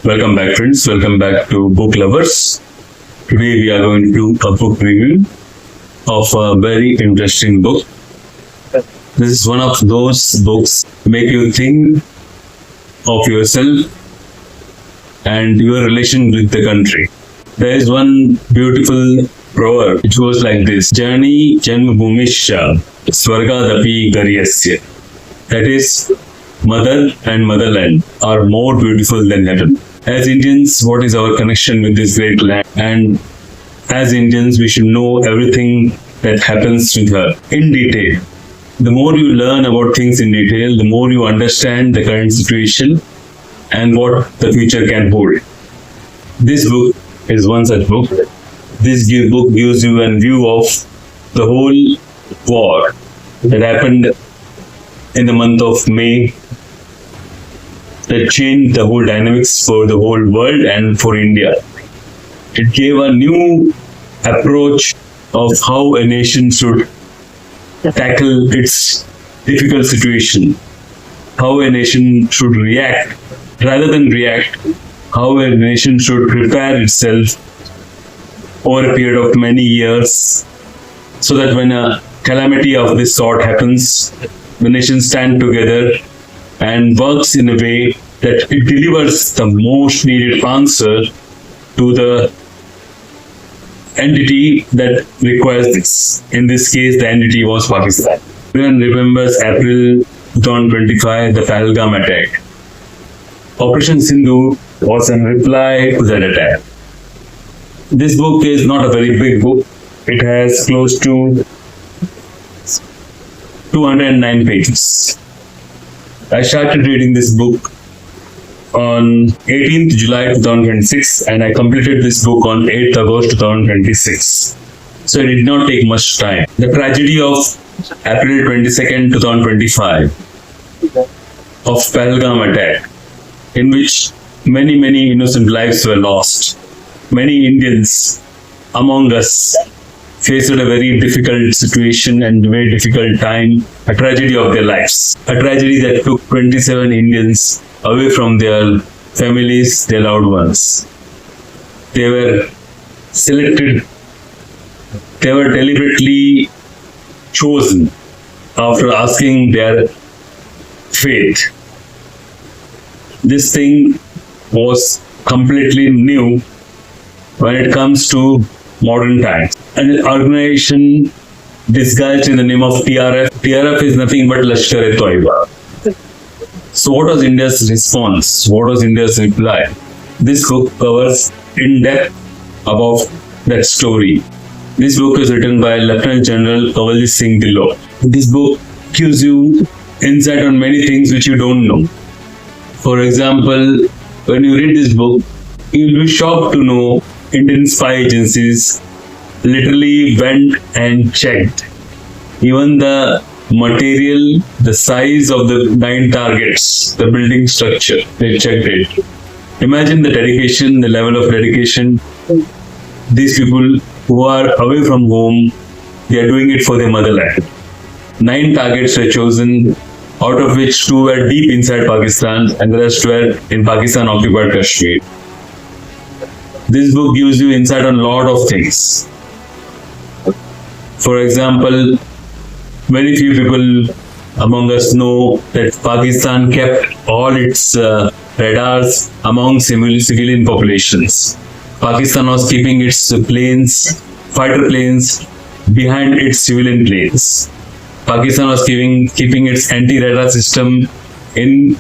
Welcome back, friends. Welcome back to Book Lovers. Today we are going to do a book review of a very interesting book. This is one of those books make you think of yourself and your relation with the country. There is one beautiful proverb which goes like this: Jani Janmabhumisha Swargadapi Garyasya. That is, mother and motherland are more beautiful than heaven. As Indians, what is our connection with this great land? And as Indians, we should know everything that happens with her in detail. The more you learn about things in detail, the more you understand the current situation and what the future can hold. This book is one such book. This book gives you a view of the whole war that happened in the month of May, that changed the whole dynamics for the whole world and for India. It gave a new approach of how a nation should tackle its difficult situation, how a nation should react rather than react, how a nation should prepare itself over a period of many years, so that when a calamity of this sort happens, the nation stands together and works in a way that it delivers the most needed answer to the entity that requires this. In this case, the entity was Pakistan. Everyone remembers April 2025, the Pahalgam attack. Operation SINDOOR was a reply to that attack. This book is not a very big book. It has close to 209 pages. I started reading this book on 18th July 2026 and I completed this book on 8th August 2026. So it did not take much time. The tragedy of April 22nd, 2025 of Pahalgam attack, in which many innocent lives were lost. Many Indians among us faced a very difficult situation and very difficult time, a tragedy of their lives. A tragedy that took 27 Indians away from their families, their loved ones. They were selected, they were deliberately chosen after asking their fate. This thing was completely new when it comes to modern times. An organization disguised in the name of TRF. TRF is nothing but Lashkar-e-Toiba. So what was India's response? What was India's reply? This book covers in depth about that story. This book is written by Lieutenant General Kanwaljit Singh Dhillon. This book gives you insight on many things which you don't know. For example, when you read this book, you'll be shocked to know Indian spy agencies literally went and checked even the material, the size of the 9 targets, the building structure. They checked it. Imagine the dedication, the level of dedication. These people who are away from home, they are doing it for their motherland. 9 targets were chosen, out of which 2 were deep inside Pakistan and the rest were in Pakistan occupied Kashmir. This book gives you insight on a lot of things. For example, very few people among us know that Pakistan kept all its radars among civilian populations. Pakistan was keeping its planes, fighter planes, behind its civilian planes. Pakistan was keeping its anti-radar system in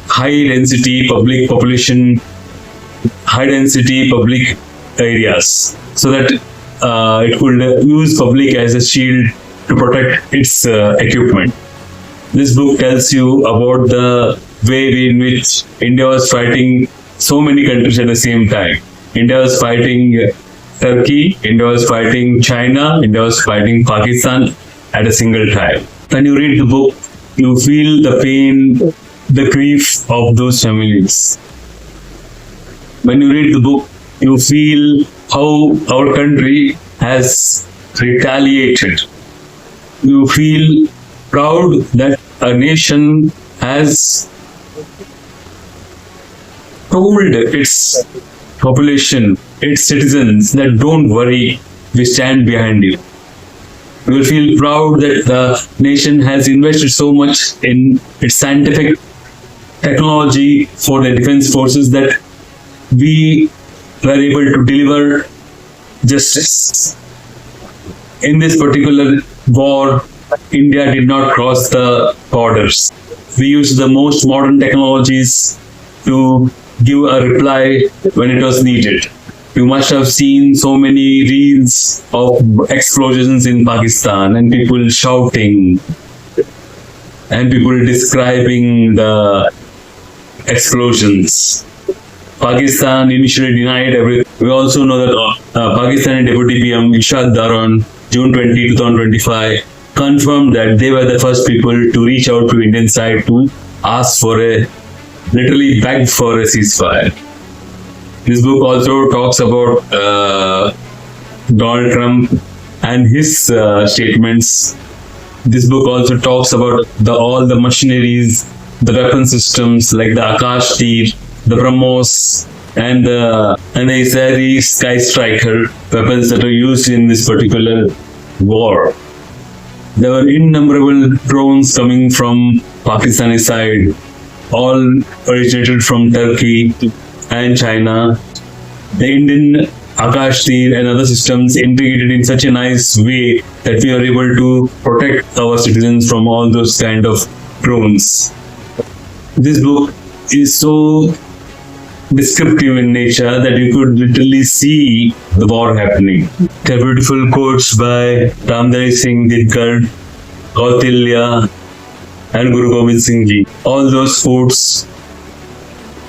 high-density public population, high-density public areas, so that it could use public as a shield to protect its equipment. This book tells you about the way in which India was fighting so many countries at the same time. India was fighting Turkey, India was fighting China, India was fighting Pakistan at a single time. When you read the book, you feel the pain, the grief of those families. When you read the book, you feel how our country has retaliated. You feel proud that a nation has told its population, its citizens, that don't worry, we stand behind you. You will feel proud that the nation has invested so much in its scientific technology for the defense forces that we were able to deliver justice. In this particular war, India did not cross the borders. We used the most modern technologies to give a reply when it was needed. You must have seen so many reels of explosions in Pakistan and people shouting and people describing the explosions. Pakistan initially denied everything. We also know that Pakistani Deputy PM Ishaq Dar on June 20, 2025 confirmed that they were the first people to reach out to Indian side to ask for literally begged for a ceasefire. This book also talks about Donald Trump and his statements. This book also talks about all the machineries, the weapon systems like the Akash Tir, the BrahMos, and the Israeli Sky Striker weapons that are used in this particular war. There were innumerable drones coming from Pakistani side, all originated from Turkey and China. The Indian Akash Tir and other systems integrated in such a nice way that we are able to protect our citizens from all those kind of drones. This book is so descriptive in nature that you could literally see the war happening. There are beautiful quotes by Ramdari Singh Didkar, Kautilya, and Guru Gobind Singh Ji. All those quotes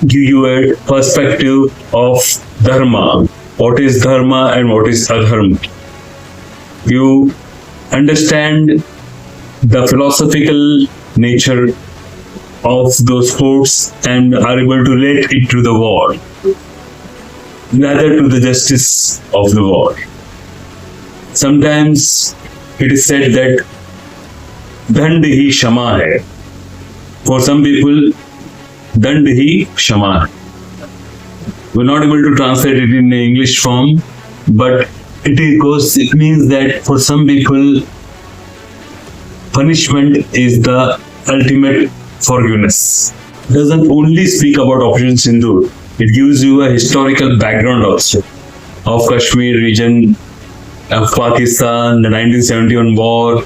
give you a perspective of dharma. What is dharma and what is adharma? You understand the philosophical nature of those quotes and are able to relate it to the war, rather to the justice of the war. Sometimes it is said that dand hi shama hai. For some people, dand hi shama. We're not able to translate it in the English form, but it means that for some people, punishment is the ultimate forgiveness. It doesn't only speak about Operation Sindoor. It gives you a historical background also of Kashmir region, of Pakistan, the 1971 war.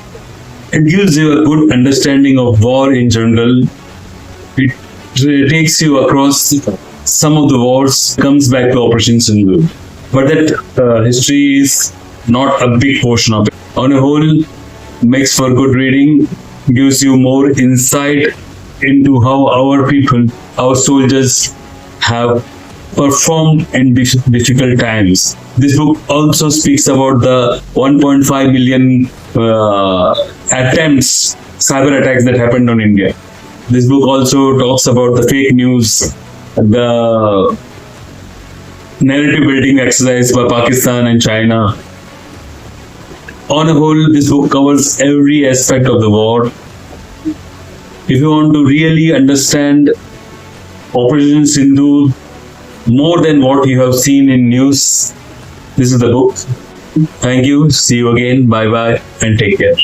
It gives you a good understanding of war in general. It takes you across some of the wars, comes back to Operation Sindoor. But that history is not a big portion of it. On a whole, makes for good reading, gives you more insight into how our people, our soldiers have performed in difficult times. This book also speaks about the 1.5 million attempts, cyber attacks that happened on India. This book also talks about the fake news, the narrative building exercise by Pakistan and China. On a whole, this book covers every aspect of the war. If you want to really understand Operation Sindoor more than what you have seen in news, this is the book. Thank you. See you again. Bye bye and take care.